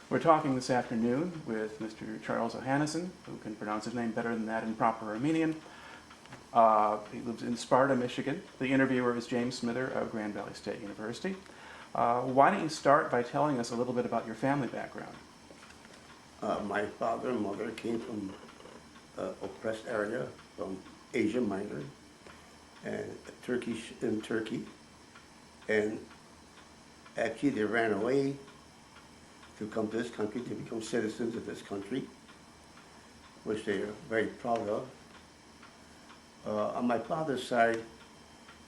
We're talking this afternoon with Mr. Charles Ohanesian, who can pronounce his name better than that in proper Armenian. He lives in Sparta, Michigan. The interviewer is James Smither of Grand Valley State University. Why don't you start by telling us a little bit about your family background? My father and mother came from oppressed area, from Asia Minor, and in Turkey, and actually they ran away to come to this country to become citizens of this country, which they are very proud of. On my father's side,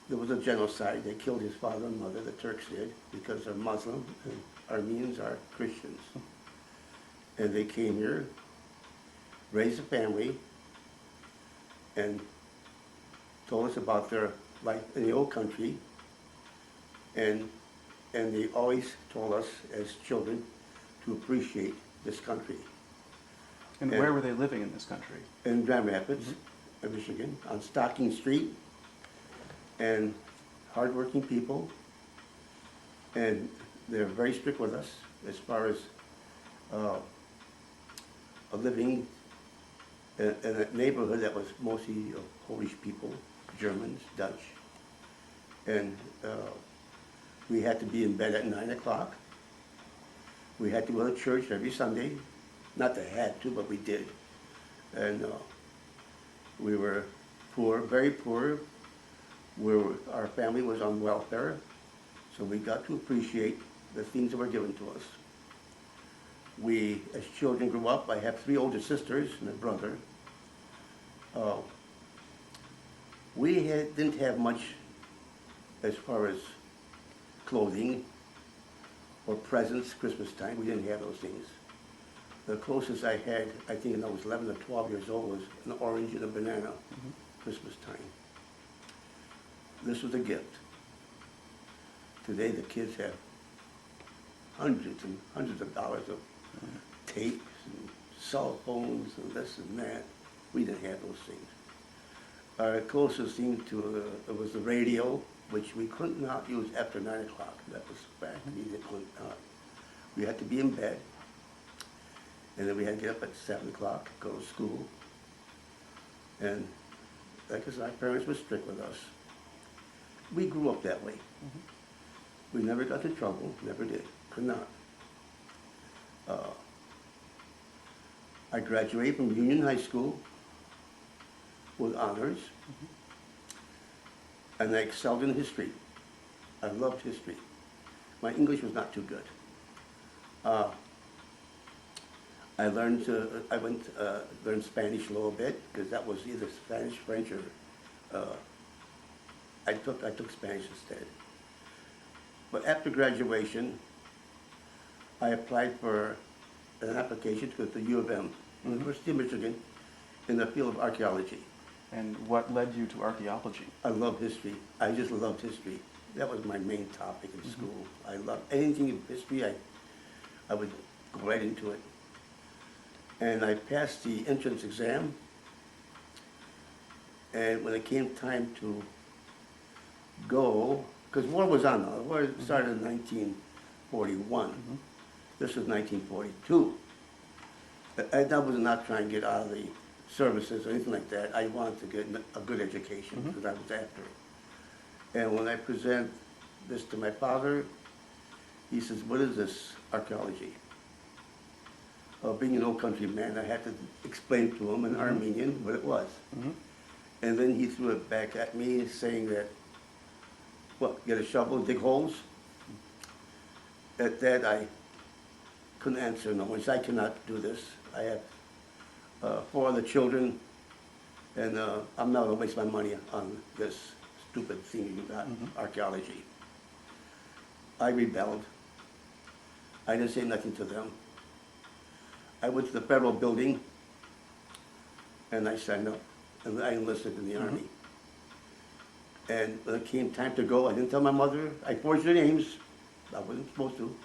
there was a genocide. They killed his father and mother, the Turks did, because they're Muslim and Armenians are Christians. And they came here, raised a family, and told us about their life in the old country. And they always told us as children to appreciate this country. And where were they living in this country? In Grand Rapids, Michigan, on Stocking Street, and hardworking people. And they're very strict with us as far as living in a neighborhood that was mostly Polish people, Germans, Dutch. And we had to be in bed at 9 o'clock. We had to go to church every Sunday. Not that I had to, but we did. And we were poor, very poor. Our family was on welfare, so we got to appreciate the things that were given to us. We, as children, grew up. I have 3 older sisters and a brother. We didn't have much as far as clothing or presents, Christmas time. We didn't have those things. The closest I had, I think when I was 11 or 12 years old, was an orange and a banana, Christmas time. This was a gift. Today the kids have hundreds and hundreds of dollars of tapes and cell phones and this and that. We didn't have those things. Our closest thing to it was the radio, which we could not use after 9 o'clock. That was a fact. We had to be in bed, and then we had to get up at 7 o'clock, go to school. And like I said, our parents were strict with us. We grew up that way. We never got in trouble, never did, could not. I graduated from Union High School with honors, and I excelled in history. I loved history. My English was not too good. I learned Spanish a little bit, because that was either Spanish, French, or I took Spanish instead. But after graduation, I applied for an application to the U of M, University of Michigan, in the field of archaeology. And what led you to archaeology? I love history. I just loved history. That was my main topic in school. I loved anything in history. I would go right into it. And I passed the entrance exam. And when it came time to go, because war was on. The war started in 1941. This was 1942. I was not trying to get out of the services or anything like that. I wanted to get a good education because I was after it. And when I present this to my father, he says, "What is this archaeology?" Being an old country man, I had to explain to him in Armenian what it was. And then he threw it back at me saying that, "What, get a shovel, dig holes?" At that, I couldn't answer no. I said, "I cannot do this. I have 4 other children, and I'm not going to waste my money on this stupid thing you got, archaeology." I rebelled. I didn't say nothing to them. I went to the federal building, and I signed up, and I enlisted in the Army. And when it came time to go, I didn't tell my mother. I forged their names. I wasn't supposed to.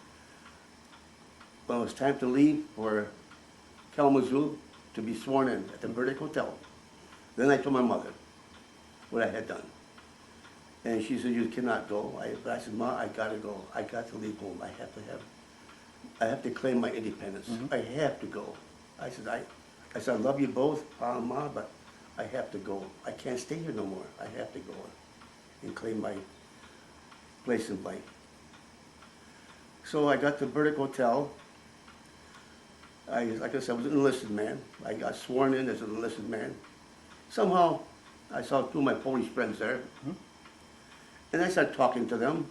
When it was time to leave for Kalamazoo to be sworn in at the Burdick Hotel, then I told my mother what I had done. And she said, "You cannot go." I said, "Ma, I gotta go. I got to leave home. I have to have I have to claim my independence. Mhm. I have to go. I said, I love you both, Pa and Ma, but I have to go. I can't stay here no more. I have to go and claim my place in life. So I got to Burdick Hotel. Like I said, I was an enlisted man. I got sworn in as an enlisted man. Somehow, I saw two of my Polish friends there, Mhm. and I started talking to them.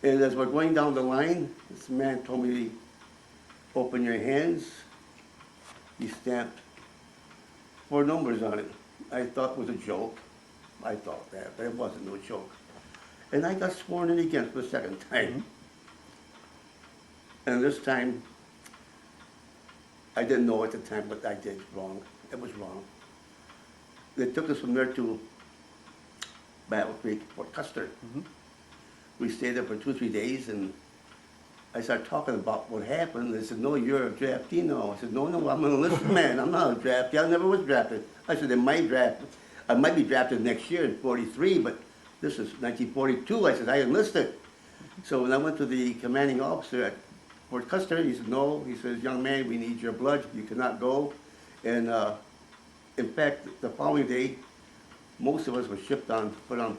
And as we're going down the line, this man told me, open your hands. He stamped 4 numbers on it. I thought it was a joke. I thought that, but it wasn't no joke. And I got sworn in again for the second time. Mhm. And this time, I didn't know at the time, but I did wrong. It was wrong. They took us from there to Battle Creek, Fort Custer. Mhm. We stayed there for 2 or 3 days, and I started talking about what happened. They said, no, you're a draftee now. I said, no, I'm an enlisted man. I'm not a draftee. I never was drafted. I said, I might be drafted next year in 43, but this is 1942. I said, I enlisted. So when I went to the commanding officer at Fort Custer, he said, no. He says, young man, we need your blood. You cannot go. And in fact, the following day, most of us were put on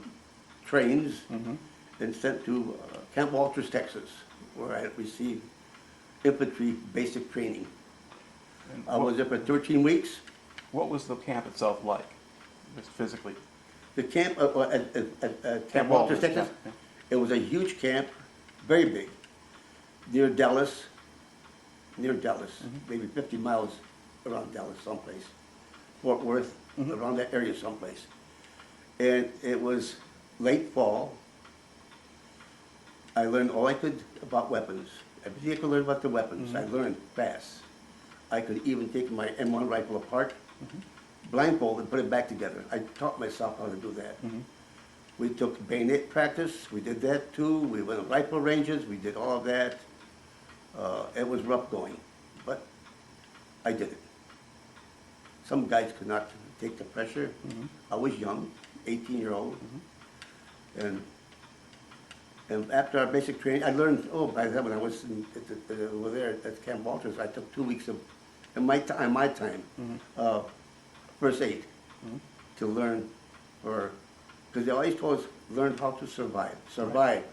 trains Mhm. and sent to Camp Walters, Texas, where I received infantry basic training. And I was there for 13 weeks. what was the camp itself like, just physically? The camp at Camp Walters, Walters, Texas, yeah. it was a huge camp, very big, near Dallas, maybe 50 miles around Dallas someplace, Fort Worth, around that area someplace. And it was late fall. I learned all I could about weapons. Everything I could learn about the weapons, I learned fast. I could even take my M1 rifle apart, blindfold, and put it back together. I taught myself how to do that. We took bayonet practice, we did that too. We went to rifle ranges, we did all of that. It was rough going, but I did it. Some guys could not take the pressure. I was young, 18-year-old. And after our basic training, I learned, by then when I was over there at Camp Walters, I took 2 weeks of, in my time, first aid to learn because they always told us, learn how to survive. Survive.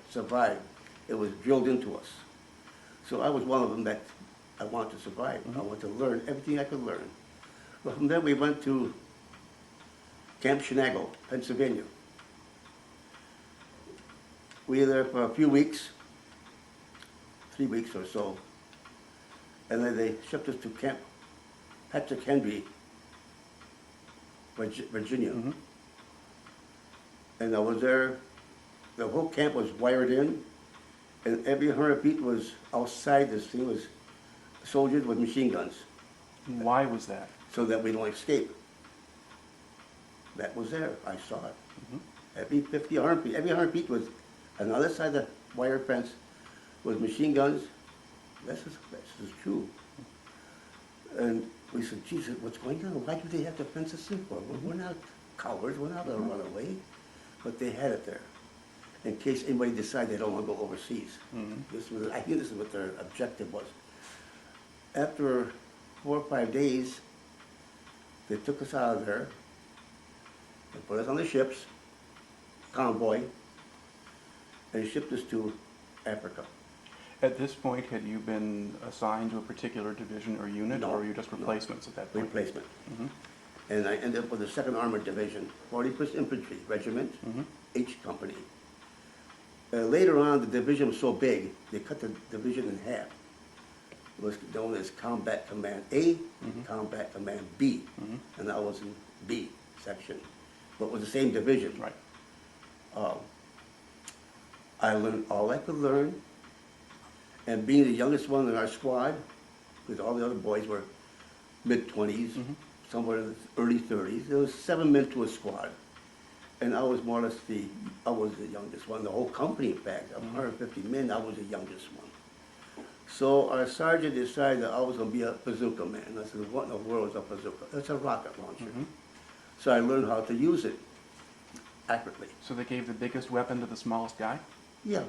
It was drilled into us. So I was one of them that I wanted to survive. I wanted to learn everything I could learn. Well, from there we went to Camp Chenango, Pennsylvania. We were there for a few weeks, 3 weeks or so, and then they shipped us to Camp Patrick Henry, Virginia. And I was there, the whole camp was wired in, and every 100 feet was outside this thing was soldiers with machine guns, Why was that? so that we don't escape. That was there, I saw it. Every 50, 100 feet, every 100 feet was, on the other side of the wire fence was machine guns. This is true. And we said, Jesus, what's going on? Why do they have to fence us in for? We're not cowards, we're not gonna run away. But they had it there, in case anybody decided they don't want to go overseas. I think this is what their objective was. After 4 or 5 days, they took us out of there and put us on the ships, convoy, and shipped us to Africa. At this point, had you been assigned to a particular division or unit, No, or were you just no. replacements at that point? Replacement. And I ended up with the 2nd Armored Division, 41st Infantry Regiment, H Company. Later on, the division was so big, they cut the division in half. It was known as Combat Command A, Combat Command B, and I was in B section, but it was the same division. Right. I learned all I could learn, and being the youngest one in our squad, because all the other boys were mid-20s, somewhere in the early 30s, there was 7 men to a squad, and I was more or less the youngest one. The whole company, in fact, of 150 men, I was the youngest one. So our sergeant decided that I was going to be a bazooka man. I said, what in the world is a bazooka? It's a rocket launcher. So I learned how to use it accurately. So they gave the biggest weapon to the smallest guy? Yes.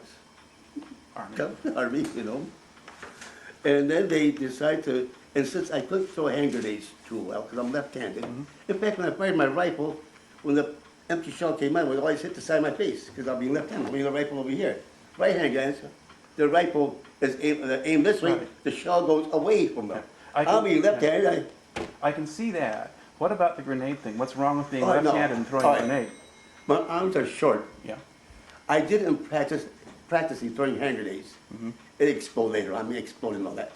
Army. Army, you know. And then they decide to, and since I couldn't throw hand grenades too well, because I'm left-handed, in fact, when I fired my rifle, when the empty shell came out, it would always hit the side of my face, because I'll be left-handed, holding the rifle over here. Right-hand guys, the rifle is aimed this way, Right. the shell goes away from them. I can- I'll be left-handed, I can see that. What about the grenade thing? What's wrong with being Oh, no. left-handed and throwing All a right. grenade? my arms are short. Yeah. I didn't practicing throwing hand grenades. It exploded later on, me exploding and all that.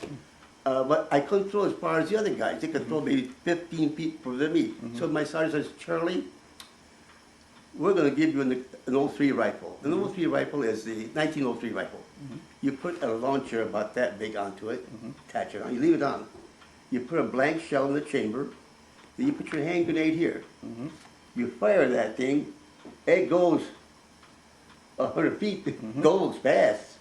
But I couldn't throw as far as the other guys. They could throw maybe 15 feet further than me. So my sergeant says, Charlie, we're going to give you an 03 rifle. An 03 rifle is the 1903 rifle. You put a launcher about that big onto it, attach it on, you leave it on. You put a blank shell in the chamber, then you put your hand grenade here. You fire that thing, it goes 100 feet, goes fast.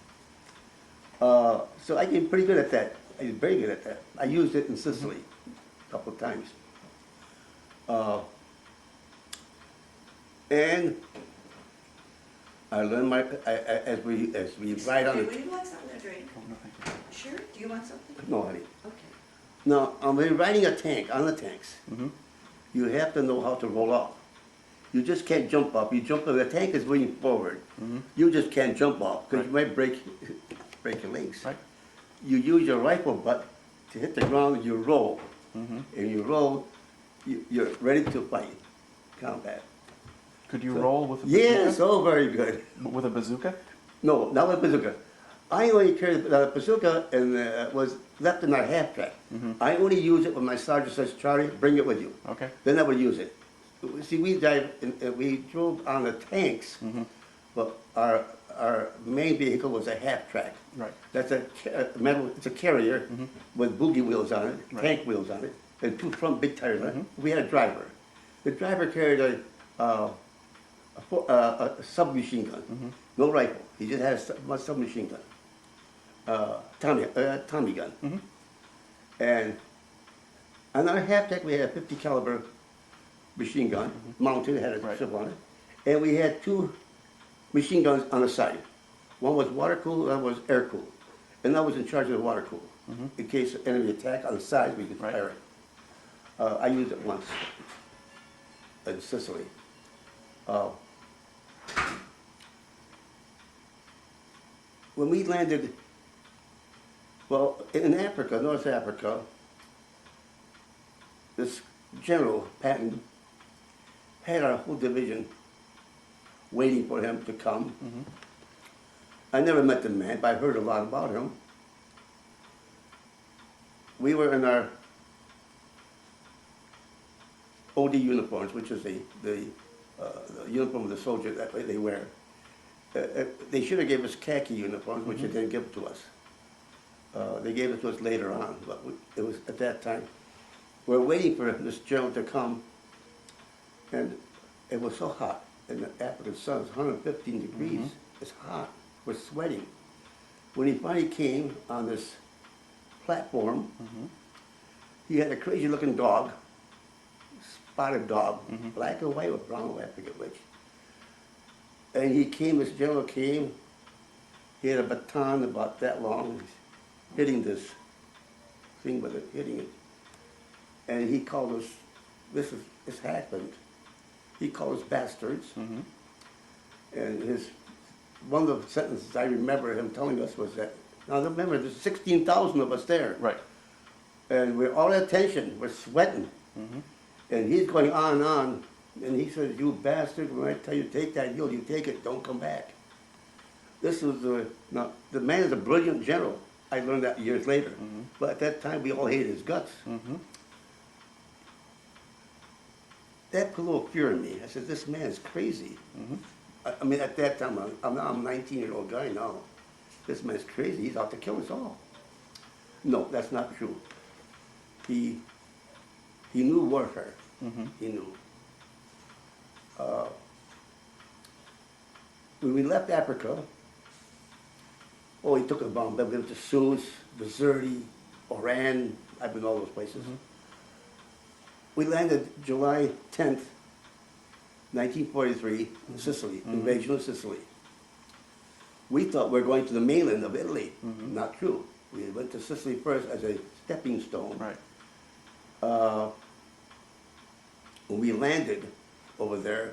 So I get pretty good at that. I was very good at that. I used it in Sicily a couple of times. And I learned my, as we ride on Would it. you like something to drink? Oh, no, thank you. Sure, do you want something? No, honey. Okay. Now, when you're riding a tank, on the tanks, you have to know how to roll off. You just can't jump up. You jump up, the tank is moving forward. You just can't jump off because you might break your legs. Right. You use your rifle butt to hit the ground, you roll. And you roll, you're ready to fight, combat. Could you roll with a bazooka? Yes, oh, very good. With a bazooka? No, not with bazooka. I only carried the bazooka and was left in our half track. I only use it when my sergeant says, Charlie, bring it with you. Okay. Then I would use it. See, we drove on the tanks, but our main vehicle was a half track. Right. That's a metal. It's a carrier with boogie wheels on it, Right. tank wheels on it, and two front big tires on it. We had a driver. The driver carried a submachine gun, no rifle. He just had a submachine gun, Tommy gun. And on our half track we had a 50 caliber machine gun mounted, had a Right. strip on it, and we had two machine guns on the side. One was water cooled, one was air cooled, and I was in charge of the water cool. In case of enemy attack on the side, we could Right. fire it. I used it once in Sicily. When we landed, well, in Africa, North Africa, this General Patton had our whole division waiting for him to come. I never met the man, but I heard a lot about him. We were in our OD uniforms, which is the uniform of the soldier that they wear. They should have gave us khaki uniforms, which they didn't give to us. They gave it to us later on, but it was at that time. We're waiting for this general to come, and it was so hot in the African sun. It's 115 degrees. It's hot. We're sweating. When he finally came on this platform, he had a crazy-looking dog, spotted dog, black or white or brown or white, I forget which. And he came, this general came, he had a baton about that long, hitting this thing with it, hitting it. And he called us, this happened, he called us bastards. And one of the sentences I remember him telling us was that, now remember, there's 16,000 of us there. Right. And we're all at attention, we're sweating. And he's going on, and he says, you bastard, when I tell you to take that hill, you take it, don't come back. This was, now, the man is a brilliant general. I learned that years later. But at that time, we all hated his guts. That put a little fear in me. I said, this man is crazy. I mean, at that time, I'm a 19-year-old guy now. This man's crazy, he's out to kill us all. No, that's not true. He knew warfare. He knew. When we left Africa, he took a bomb. We went to Suez, Bizerti, Oran, I've been all those places. We landed July 10th, 1943, in Sicily, invasion of Sicily. We thought we were going to the mainland of Italy. Not true. We went to Sicily first as a stepping stone. Right. When we landed over there,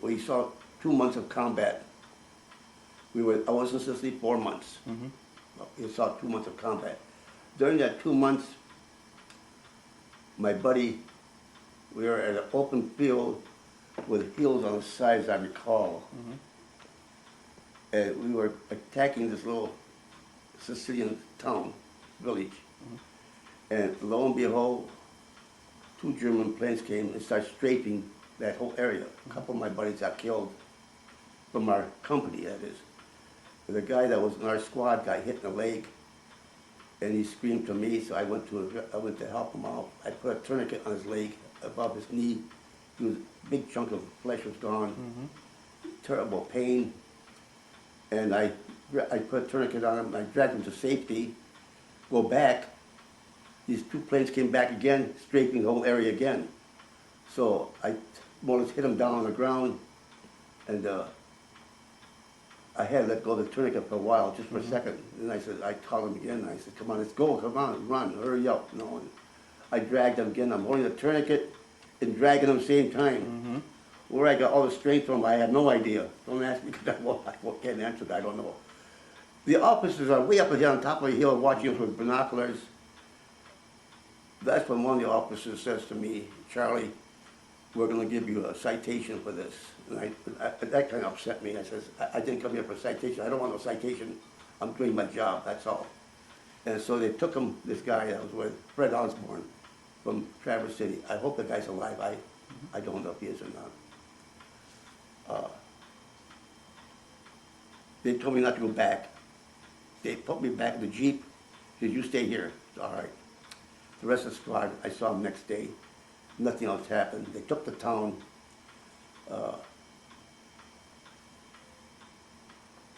we saw 2 months of combat. I was in Sicily 4 months. We saw 2 months of combat. During that 2 months, my buddy, we were at an open field with hills on the sides, I recall. And we were attacking this little Sicilian town, village. And lo and behold, 2 German planes came and started strafing that whole area. A couple of my buddies got killed from our company, that is. The guy that was in our squad got hit in the leg, and he screamed to me, so I went to help him out. I put a tourniquet on his leg above his knee. A big chunk of flesh was gone. Terrible pain. And I put a tourniquet on him, and I dragged him to safety. Go back. These 2 planes came back again, strafing the whole area again. So I more or less hit him down on the ground, and I had to let go of the tourniquet for a while, just for a second. And I called him again. I said, "Come on, let's go. Come on, run, hurry up." No, and I dragged him again. I'm holding the tourniquet and dragging him at the same time. Where I got all the strength from, I have no idea. Don't ask me, because I can't answer that. I don't know. The officers are way up here on top of the hill watching us with binoculars. That's when one of the officers says to me, "Charlie, we're going to give you a citation for this." And that kind of upset me. I says, I didn't come here for a citation. I don't want no citation. I'm doing my job, that's all. And so they took him, this guy that was with, Fred Osborne, from Traverse City. I hope the guy's alive. I don't know if he is or not. They told me not to go back. They put me back in the Jeep. Said, "You stay here." It's all right. The rest of the squad, I saw them next day. Nothing else happened. They took the town.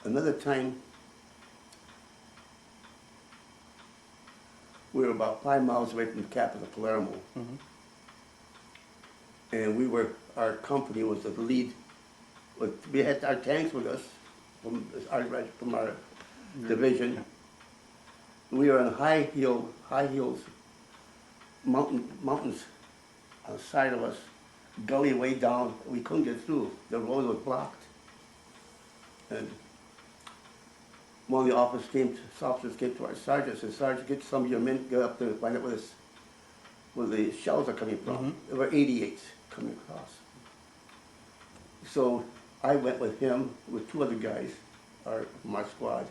Another time, we were about 5 miles away from the capital, Palermo. And our company was the lead. We had our tanks with us from our division. We were on high hills, mountains on the side of us, gully way down. We couldn't get through. The road was blocked. And one of the officers came to our sergeant and said, "Sergeant, get some of your men, get up there and find out where the shells are coming from." There were 88s coming across. So I went with him, with 2 other guys from our squad.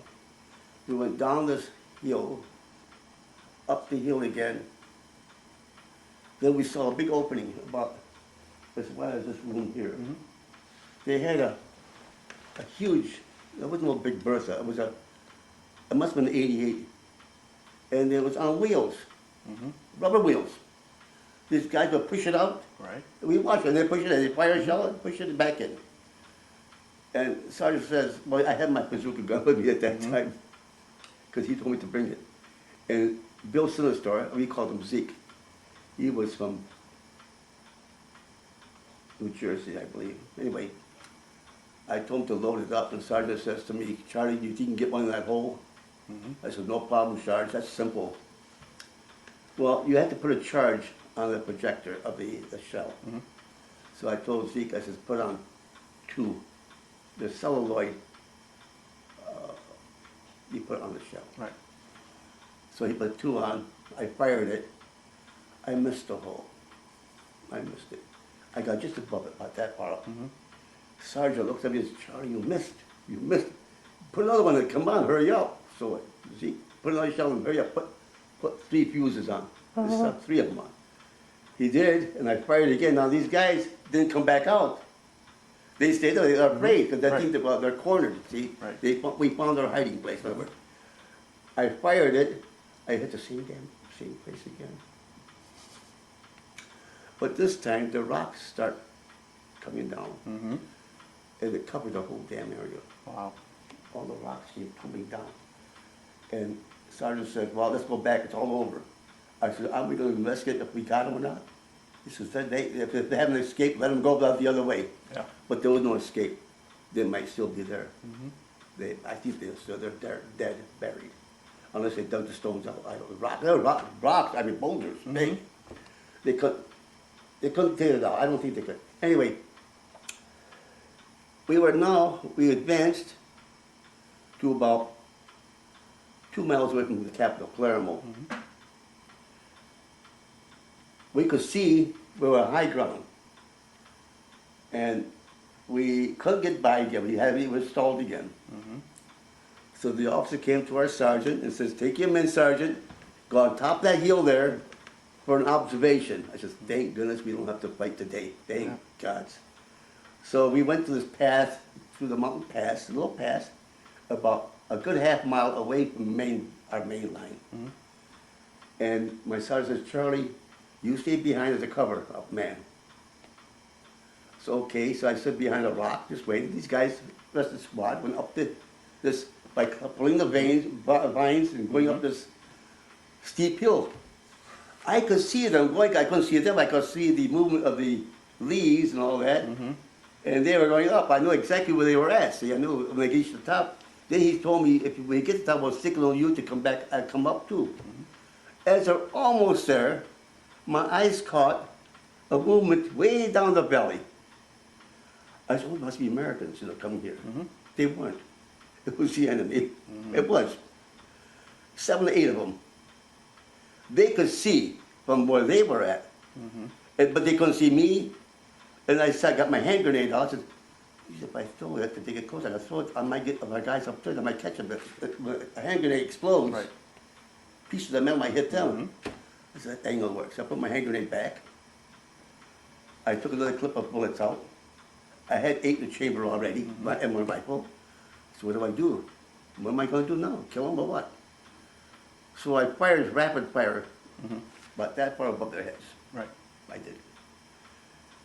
We went down this hill, up the hill again. Then we saw a big opening about as wide as this room here. They had a huge, there wasn't no big Bertha, it must have been 88. And it was on wheels, rubber wheels. These guys would push it out. Right. We watched it, and they push it, and they fire a shell and push it back in. And Sergeant says, "Well, I had my bazooka gun with me at that time, because he told me to bring it." And Bill Sinistor, we called him Zeke. He was from New Jersey, I believe. Anyway, I told him to load it up, and Sergeant says to me, "Charlie, do you think you can get one in that hole?" I said, "No problem, Sarge, that's simple." Well, you have to put a charge on the projector of the shell. So I told Zeke, I said, "Put on 2. The celluloid, you put on the shell." Right. So he put 2 on. I fired it. I missed the hole. I missed it. I got just above it, about that far up. Sergeant looked at me and said, "Charlie, you missed. You missed. Put another one in. Come on, hurry up." So Zeke, put another shell and hurry up. Put 3 fuses on. There's 3 of them on. He did, and I fired again. Now these guys didn't come back out. They stayed there. They were afraid because they think they're cornered. See, Right. We found our hiding place. Whatever. I fired it. I hit the same place again. But this time the rocks start coming down, and it covered the whole damn area. Wow. All the rocks came coming down, and Sergeant said, "Well, let's go back. It's all over." I said, "Are we going to investigate if we got them or not?" He said, "If they haven't escaped, let them go the other way." Yeah. But there was no escape. they might still be there. Mhm. I think they're dead, buried, unless they dug the stones out. I don't rocks. I mean boulders, big. They couldn't take it out. I don't think they could. Anyway, we advanced to about 2 miles away from the capital, Palermo. We could see we were on high ground, and we couldn't get by again. We were stalled again. So the officer came to our sergeant and says, "Take your men, sergeant, go on top of that hill there for an observation." I said, "Thank goodness we don't have to fight today. Thank God." So we went to this path, through the mountain pass, a little pass, about a good half mile away from our main line. And my sergeant says, "Charlie, you stay behind as a cover up man." So okay, so I stood behind a rock, just waiting. These guys, the rest of the squad, went up this by pulling the vines and going up this steep hill. I could see them going. I couldn't see them. I could see the movement of the leaves and all that. And they were going up. I knew exactly where they were at. See, I knew when they reached the top. Then he told me, if we get to the top, I'll signal you to come back. I'd come up too. As they're almost there, my eyes caught a movement way down the valley. I said, "Oh, it must be Americans that are coming here." They weren't. It was the enemy. It was. 7 or 8 of them. They could see from where they were at, but they couldn't see me. And I got my hand grenade out. I said, "If I throw it, if they get close, I can throw it. I might get my guys up there. I might catch them. But a hand grenade explodes. Right. Pieces of metal might hit them." I said, "That ain't gonna work." So I put my hand grenade back. I took another clip of bullets out. I had 8 in the chamber already, my M1 rifle. So what do? What am I going to do now? Kill them or what? So I fired rapid fire, about that far above their heads. Right. I did.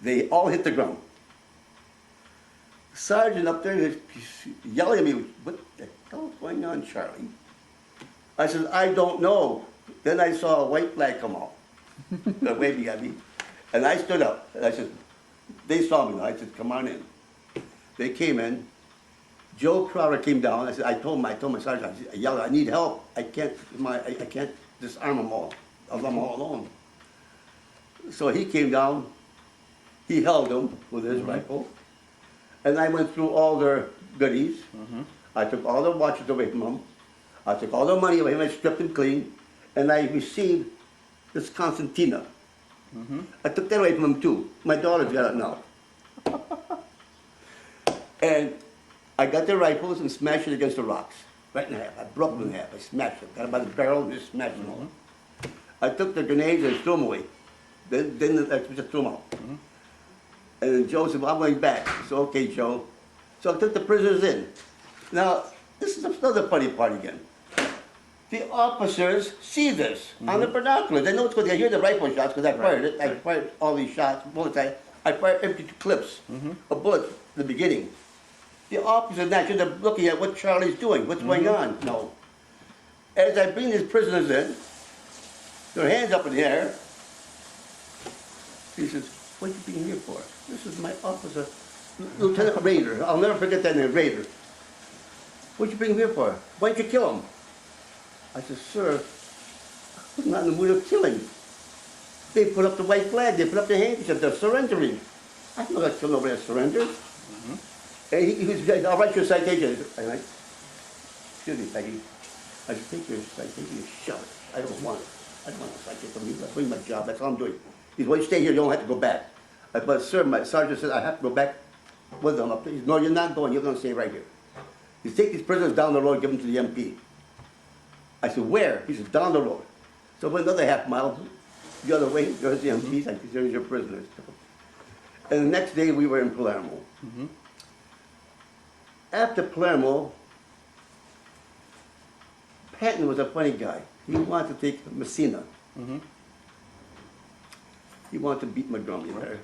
They all hit the ground. Sergeant up there is yelling at me, "What the hell is going on, Charlie?" I said, "I don't know." Then I saw a white flag come out, waving at me, and I stood up. And I said, they saw me. I said, "Come on in." They came in. Joe Crowder came down. I told my sergeant, I yelled, "I need help. I can't disarm them all. I'm all alone." So he came down. He held them with his rifle, and I went through all their goodies. I took all their watches away from them. I took all their money away from them. I stripped them clean, and I received this concertina. I took that away from them too. My daughter's got it now. And I got the rifles and smashed it against the rocks, right in half. I broke them in half. I smashed them. Got them by the barrel and just smashed them all. I took the grenades and threw them away. Then I just threw them out. And then Joe said, "Well, I'm going back." I said, "Okay, Joe." So I took the prisoners in. Now, this is another funny part again. The officers see this on the binoculars. They know it's going to hear the rifle shots because I fired it. I fired all these shots, bullets. I fired empty clips of bullets in the beginning. The officers naturally are looking at what Charlie's doing, what's going on. No. As I bring these prisoners in, their hands up in the air, he says, "What are you being here for?" "This is my officer, Lieutenant Rader." I'll never forget that name, Rader. "What you bring here for? Why didn't you kill him?" I said, "Sir, I'm not in the mood of killing. They put up the white flag, they put up their hands, they're surrendering. I'm not going to kill nobody that surrenders." And he said, "I'll write your citation." I'm like, "Excuse me, Peggy." I said, "Take your citation and shove it. I don't want it. I don't want a citation from you. I'm doing my job. That's all I'm doing." He said, "Well, you stay here. You don't have to go back." "But sir, my sergeant said I have to go back with them." He said, "No, you're not going. You're going to stay right here." He said, "Take these prisoners down the road and give them to the MP." I said, "Where?" He said, "Down the road." So I went another half mile the other way. There's the MPs. I said, "There's your prisoners." And the next day we were in Palermo. After Palermo, Patton was a funny guy. He wanted to take Messina. He wanted to beat Montgomery there.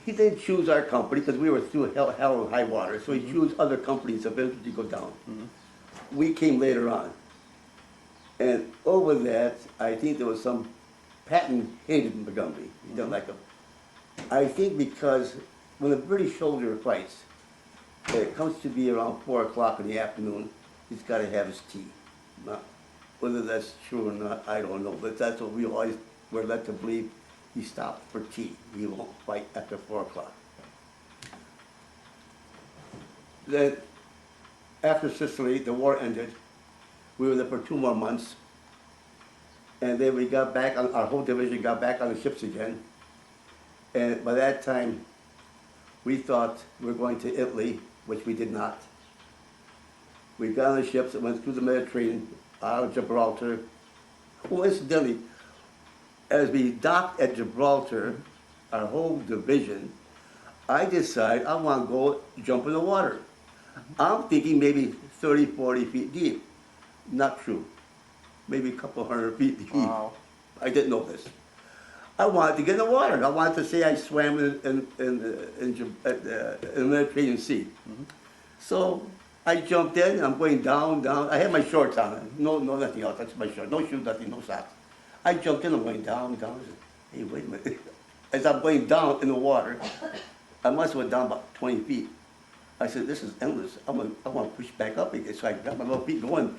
He didn't choose our company because we were through hell and high water, so he chose other companies eventually to go down. We came later on. And over that, I think there was some, Patton hated Montgomery. He didn't like him. I think because when the British soldier fights, it comes to be around 4 o'clock in the afternoon, he's gotta have his tea. Now, whether that's true or not, I don't know, but that's what we always were led to believe. He stopped for tea. He won't fight after 4 o'clock. Then, after Sicily, the war ended. We were there for 2 more months. And then we got back, our whole division got back on the ships again. And by that time, we thought we were going to Italy, which we did not. We got on the ships that went through the Mediterranean, out of Gibraltar. Coincidentally, as we docked at Gibraltar, our whole division, I decided I want to go jump in the water. I'm thinking maybe 30, 40 feet deep. Not true. Maybe a couple 100 feet deep. Wow. I didn't know this. I wanted to get in the water. I wanted to say I swam in the Mediterranean Sea. So I jumped in. I'm going down, down. I had my shorts on. No, nothing else. That's my shorts. No shoes, nothing, no socks. I jumped in. I'm going down, down. I said, hey, wait a minute. As I'm going down in the water, I must have went down about 20 feet. I said, this is endless. I want to push back up again. So I got my little feet going,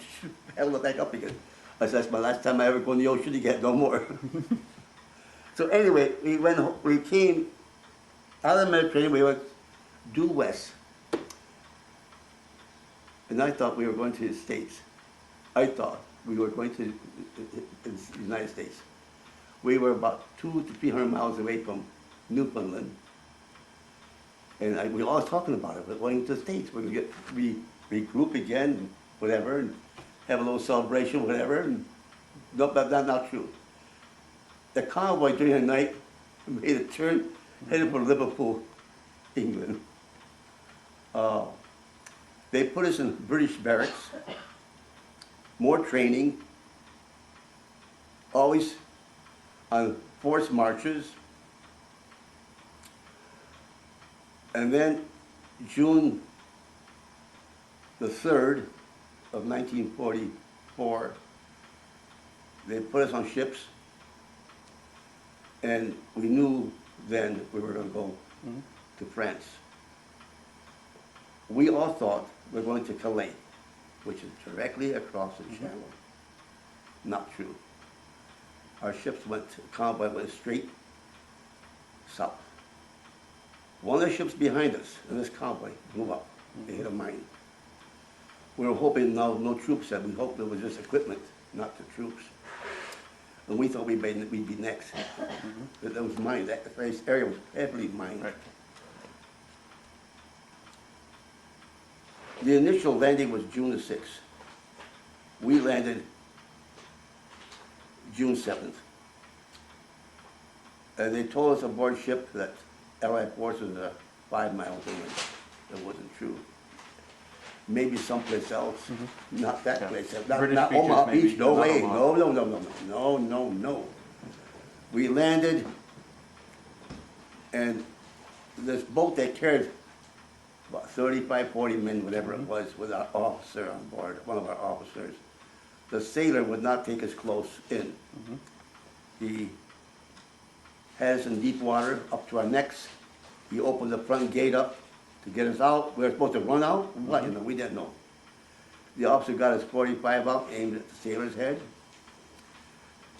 paddle it back up again. I said, that's my last time I ever go in the ocean again, no more. So anyway, we came out of the Mediterranean, we went due west. And I thought we were going to the States. I thought we were going to the United States. We were about 200 to 300 miles away from Newfoundland. And we were always talking about it, but going to the States, we're going to regroup again, and whatever, and have a little celebration, whatever. And no, that's not true. The convoy during the night made a turn, headed for Liverpool, England. They put us in British barracks, more training, always on forced marches. And then June the 3rd of 1944, they put us on ships, and we knew then we were going to go to France. We all thought we were going to Calais, which is directly across the channel. Not true. Our ships convoy went straight south. One of the ships behind us in this convoy blew up. They hit a mine. We were hoping no troops had. We hoped it was just equipment, not the troops. And we thought we'd be next. But that was mined. That area was heavily mined. Right. The initial landing was June the 6th. We landed June 7th. And they told us aboard ship that Allied forces are 5 miles away. That wasn't true. Maybe someplace else, not that place. Not British Omaha beaches, maybe, Beach, no not way. Omaha. No. We landed, and this boat that carried about 35, 40 men, whatever it was, with our officer on board, one of our officers. The sailor would not take us close in. He had us in deep water up to our necks. He opened the front gate up to get us out. We were supposed to run out. What? We didn't know. The officer got his .45 out, aimed at the sailor's head,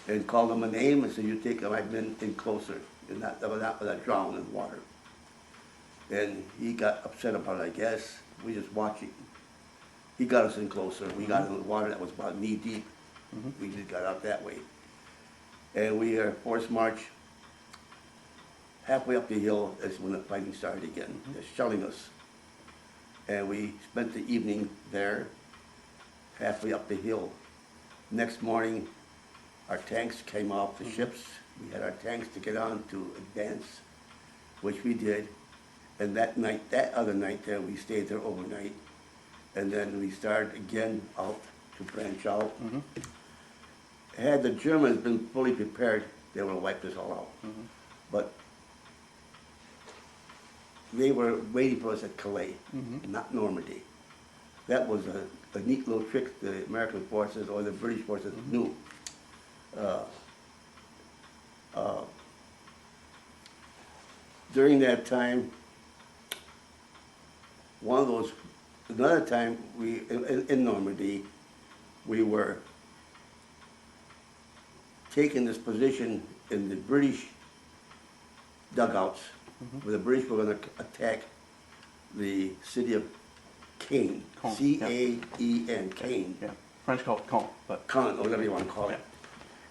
and called him a name and said, "You take my men in closer, and not drown in water." And he got upset about it, I guess. We just watching. He got us in closer. We got in the water that was about knee deep. We just got out that way. And we are forced march. Halfway up the hill is when the fighting started again. They're shelling us. And we spent the evening there, halfway up the hill. Next morning, our tanks came off the ships. We had our tanks to get on to advance, which we did. And that other night there, we stayed there overnight. And then we started again out to branch out. Had the Germans been fully prepared, they would have wiped us all out. But they were waiting for us at Calais, not Normandy. That was a neat little trick the American forces or the British forces knew. During that time, one of those, another time, in Normandy, we were taking this position in the British dugouts, where the British were gonna attack the city of Caen, Caen, C-A-E-N, Caen. Yeah, French call it Caen, but, Caen, or whatever you wanna call it.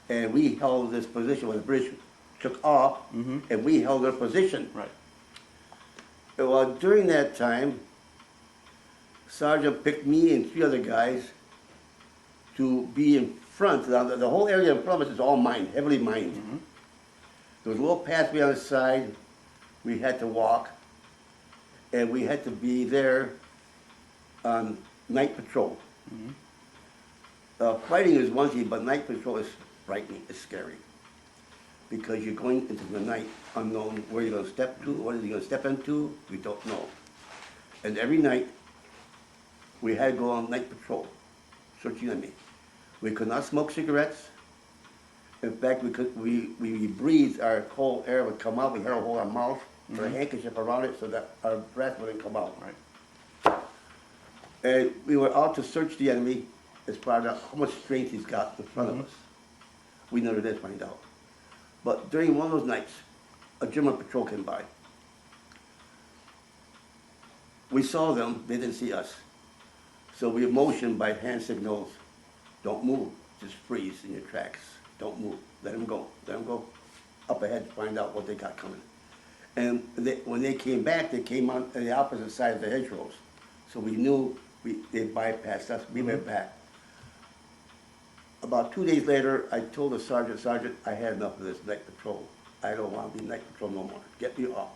And we held this position when the British took off, and we held our position. right, Well, during that time, Sergeant picked me and 3 other guys to be in front. Now, the whole area in front of us is all mined, heavily mined. There was a little pathway on the side we had to walk, and we had to be there on night patrol. Fighting is one thing, but night patrol is frightening, it's scary. Because you're going into the night unknown, where you're gonna step to, what are you gonna step into, we don't know. And every night, we had to go on night patrol, searching the enemy. We could not smoke cigarettes. In fact, we breathed, our cold air would come out, we had to hold our mouth, put a handkerchief around it so that our breath wouldn't come out. right. And we were out to search the enemy as far as how much strength he's got in front of us. We never did find out. But during one of those nights, a German patrol came by. We saw them, they didn't see us. So we motioned by hand signals, don't move, just freeze in your tracks. Don't move, let them go up ahead to find out what they got coming. And when they came back, they came on the opposite side of the hedgerows. So we knew they bypassed us, we went back. About 2 days later, I told the sergeant, I had enough of this night patrol. I don't want to be night patrol no more, get me off.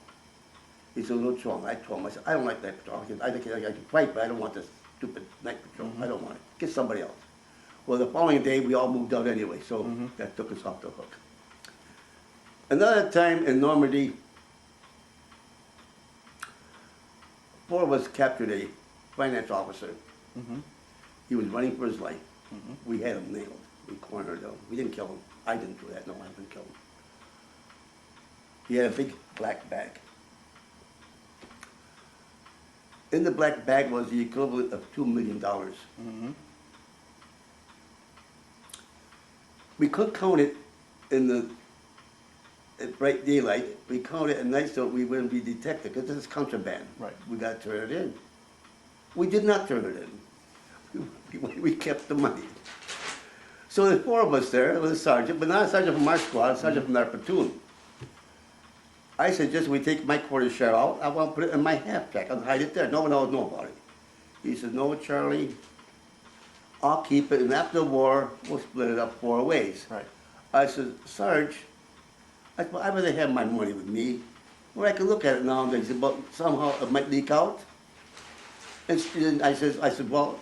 He said, what's wrong? I told him, I said, I don't like night patrol. I can fight, but I don't want this stupid night patrol. I don't want it, get somebody else. Well, the following day, we all moved out anyway, so that took us off the hook. Another time in Normandy, 4 of us captured a finance officer. He was running for his life. We had him nailed. We cornered him. We didn't kill him. I didn't do that. No, I didn't kill him. He had a big black bag. In the black bag was the equivalent of $2 million. We couldn't count it at bright daylight. We count it at night so we wouldn't be detected, because this is contraband. Right. We got to turn it in. We did not turn it in. We kept the money. So there's 4 of us there with a sergeant, but not a sergeant from our squad, a sergeant from our platoon. I suggest we take my quarter share out. I want to put it in my half track. I'll hide it there. No one else knows about it. He said, no, Charlie, I'll keep it, and after the war, we'll split it up 4 ways. Right. I said, Sarge, I'd rather have my money with me, where I can look at it now and then. He said, but somehow it might leak out. And I said, well,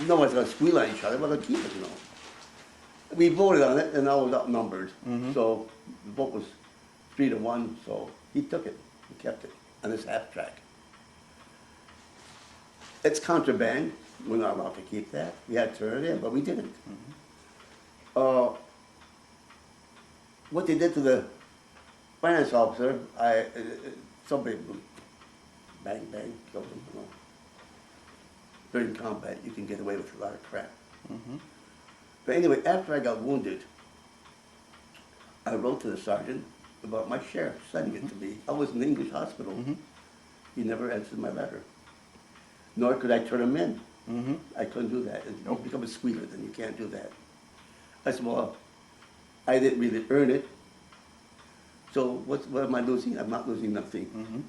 no one's going to squeal on each other, we're going to keep it, you know. We voted on it, and I was outnumbered. So the vote was 3-1, so he took it, he kept it on his half track. It's contraband, we're not allowed to keep that. We had to turn it in, but we didn't. What they did to the finance officer, somebody bang, bang, killed him, you know. During combat, you can get away with a lot of crap. But anyway, after I got wounded, I wrote to the sergeant about my share, sending it to me. I was in the English hospital. He never answered my letter. Nor could I turn him in. I couldn't do that. You become a squealer, then you can't do that. I said, well, I didn't really earn it. So what am I losing? I'm not losing nothing.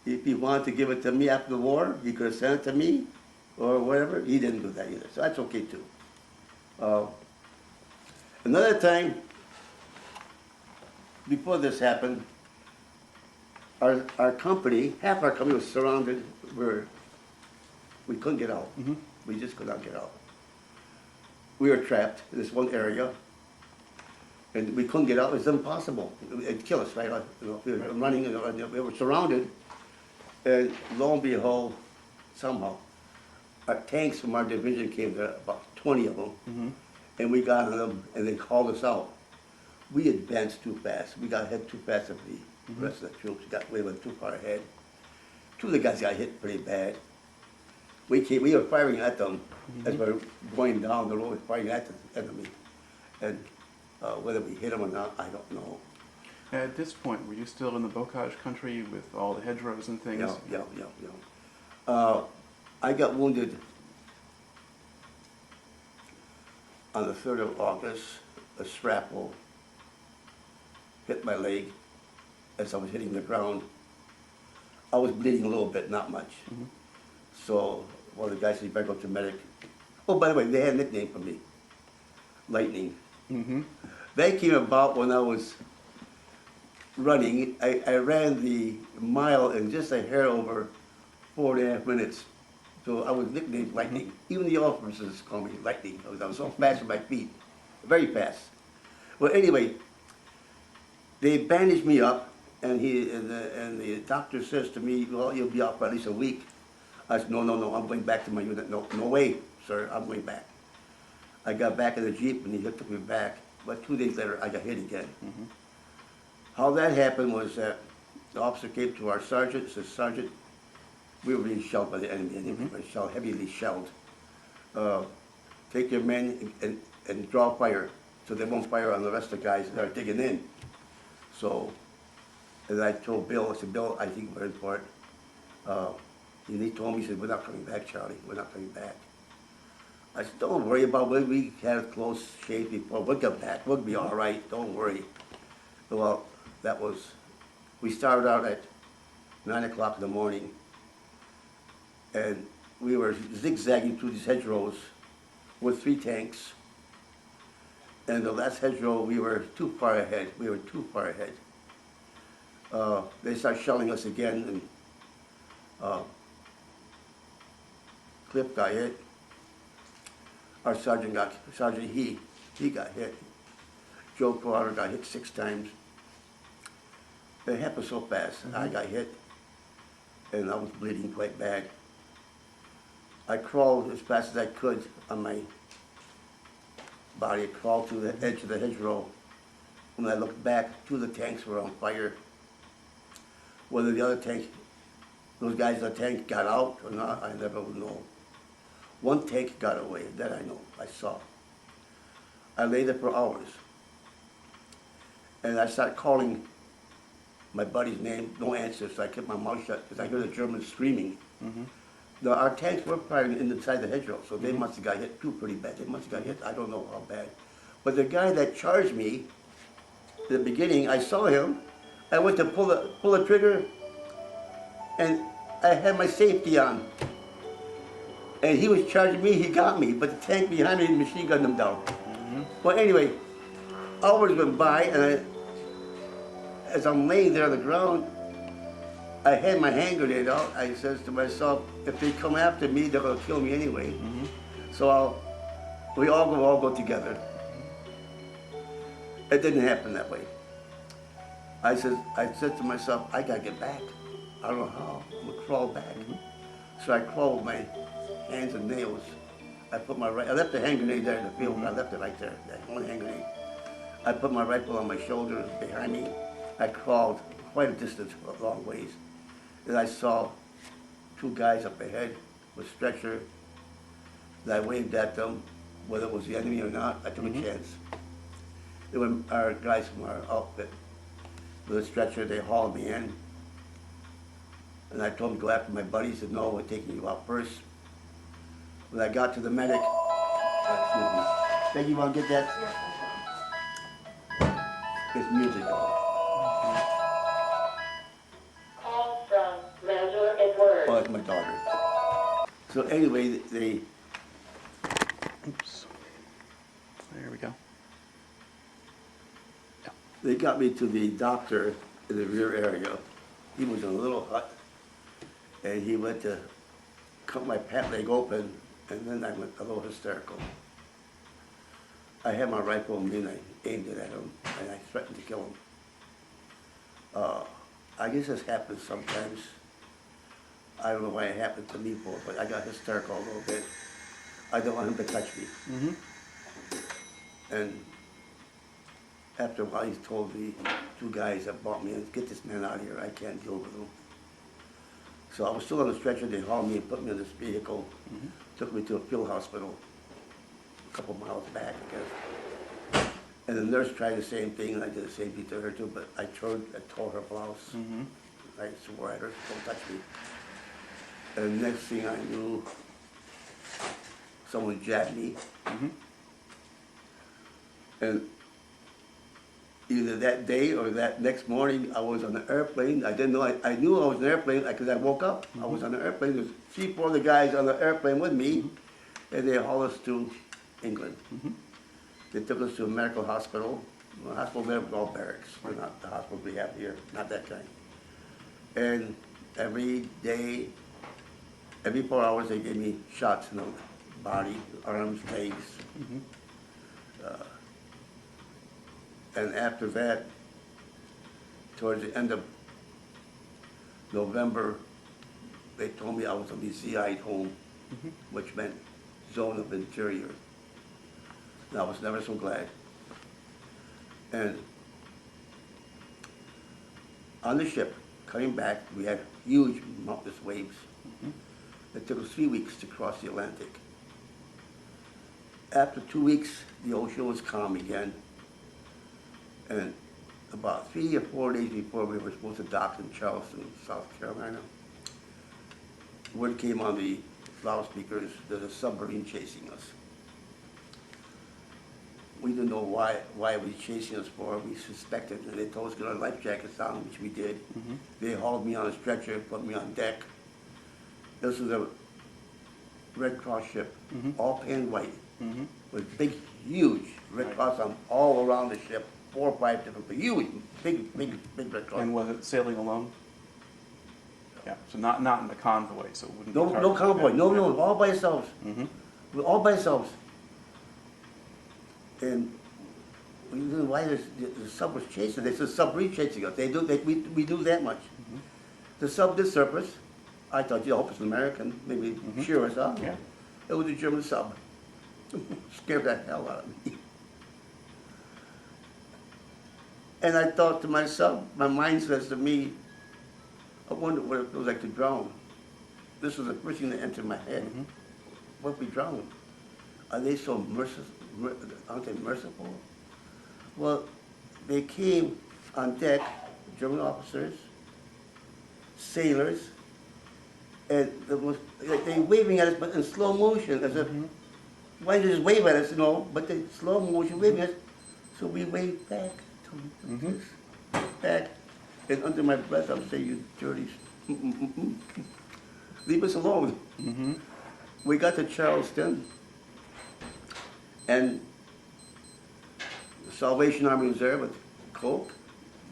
If he wanted to give it to me after the war, he could have sent it to me or whatever. He didn't do that either, so that's okay too. Another time, before this happened, our company, half our company was surrounded where we couldn't get out. We just could not get out. We were trapped in this one area, and we couldn't get out. It was impossible. It'd kill us, right? You know, we were running, we were surrounded, and lo and behold, somehow, our tanks from our division came there, about 20 of them, and we got on them, and they called us out. We advanced too fast. We got ahead too fast of the rest of the troops. We went too far ahead. Two of the guys got hit pretty bad. We were firing at them as we were going down the road, firing at the enemy. And whether we hit them or not, I don't know. At this point, were you still in the bocage country with all the hedgerows and things? Yeah. I got wounded on the 3rd of August. A shrapnel hit my leg as I was hitting the ground. I was bleeding a little bit, not much. So one of the guys said, you better go to medic. Oh, by the way, they had a nickname for me, Lightning. They came about when I was running. I ran the mile in just a hair over 4.5 minutes. So I was nicknamed Lightning. Even the officers called me Lightning. I was so fast with my feet, very fast. Well, anyway, they bandaged me up, and the doctor says to me, well, you'll be out for at least a week. I said, no, I'm going back to my unit. No way, sir, I'm going back. I got back in the Jeep, and he took me back. But 2 days later, I got hit again. How that happened was that the officer came to our sergeant, said, Sergeant, we were being shelled by the enemy, and we were shelled, heavily shelled. Take your men and draw fire, so they won't fire on the rest of the guys that are digging in. So, as I told Bill, I said, Bill, I think we're in for it. And he told me, he said, we're not coming back, Charlie, we're not coming back. I said, don't worry about it, we had a close shave before, we'll get back, we'll be all right, don't worry. Well, we started out at 9 o'clock in the morning, and we were zigzagging through these hedgerows with 3 tanks. And the last hedgerow, we were too far ahead. They started shelling us again, and Cliff got hit. Our sergeant he got hit. Joe Crowder got hit 6 times. It happened so fast. I got hit, and I was bleeding quite bad. I crawled as fast as I could on my body. I crawled to the edge of the hedgerow. When I looked back, 2 of the tanks were on fire. Whether the other tank, those guys in the tank got out or not, I never will know. 1 tank got away, that I know, I saw. I lay there for hours. And I started calling my buddy's name, no answer, so I kept my mouth shut because I heard the Germans screaming. Our tanks were firing inside the hedgerow, so they must have got hit too pretty bad. They must have got hit, I don't know how bad. But the guy that charged me, in the beginning, I saw him. I went to pull the trigger, and I had my safety on. And he was charging me, he got me, but the tank behind me machine gunned him down. Well, anyway, hours went by, and as I'm laying there on the ground, I had my hand grenade out. I says to myself, if they come after me, they're gonna kill me anyway. So we all go together. It didn't happen that way. I said to myself, I gotta get back. I don't know how. I'm gonna crawl back. So I crawled with my hands and nails. I left the hand grenade there in the field. I left it right there, that 1 hand grenade. I put my rifle on my shoulder behind me. I crawled quite a distance, a long ways. And I saw 2 guys up ahead with stretcher. And I waved at them, whether it was the enemy or not. I took a chance. They were our guys from our outfit with a stretcher. They hauled me in. And I told them to go after my buddy. He said, no, we're taking you out first. When I got to the medic, excuse me. Peggy, you want to get that? It's music on. Call from Major Edward. Oh, it's my daughter. So anyway, Oops. There we go. they got me to the doctor in the rear area. He was in a little hut, and he went to cut my pant leg open, and then I went a little hysterical. I had my rifle on me, and I aimed it at him, and I threatened to kill him. I guess this happens sometimes. I don't know why it happened to me for, but I got hysterical a little bit. I don't want him to touch me. And after a while, he told the 2 guys that brought me in, get this man out of here, I can't deal with him. So I was still on the stretcher, they hauled me and put me in this vehicle, took me to a field hospital, a couple miles back, I guess. And the nurse tried the same thing, and I did the same thing to her too, but I tore her blouse. I swore at her, don't touch me. And next thing I knew, someone jabbed me. And either that day or that next morning, I was on an airplane. I didn't know, I knew I was on an airplane because I woke up. I was on an airplane, there's 3, 4 of the guys on the airplane with me, and they hauled us to England. They took us to a medical hospital. The hospital there was all barracks, but not the hospital we have here, not that kind. And every day, every 4 hours, they gave me shots in the body, arms, legs. And after that, towards the end of November, they told me I was going to be CI'd home, which meant zone of interior. And I was never so glad. And on the ship, coming back, we had huge mountainous waves. It took us 3 weeks to cross the Atlantic. After 2 weeks, the ocean was calm again. And about 3 or 4 days before we were supposed to dock in Charleston, South Carolina, word came on the loudspeakers, there's a submarine chasing us. We didn't know why it was chasing us for. We suspected, and they told us to get our life jackets on, which we did. They hauled me on a stretcher, put me on deck. This was a Red Cross ship, all painted white, with big, huge Red Cross on all around the ship, 4 or 5 different, huge, big Red Cross. And was it sailing alone? Yeah, so not in the convoy, so it wouldn't be No, hard no to- convoy, no, yeah. all by ourselves. We're all by ourselves. And we didn't know why the sub was chasing. They said submarine chasing us. We do that much. The sub did surface. I thought, I hope it's an American, maybe cheer us up. Yeah. It was a German sub. Scared the hell out of me. And I thought to myself, my mind says to me, I wonder what it feels like to drown. This was the first thing that entered my head. What if we drown? Are they so merciful? Aren't they merciful? Well, they came on deck, German officers, sailors, and they waving at us, but in slow motion, as if, why did they just wave at us, but they slow motion waving at us. So we waved back to them, back, and under my breath, I'm saying, you dirty, leave us alone. We got to Charleston, and the Salvation Army was there with Coke,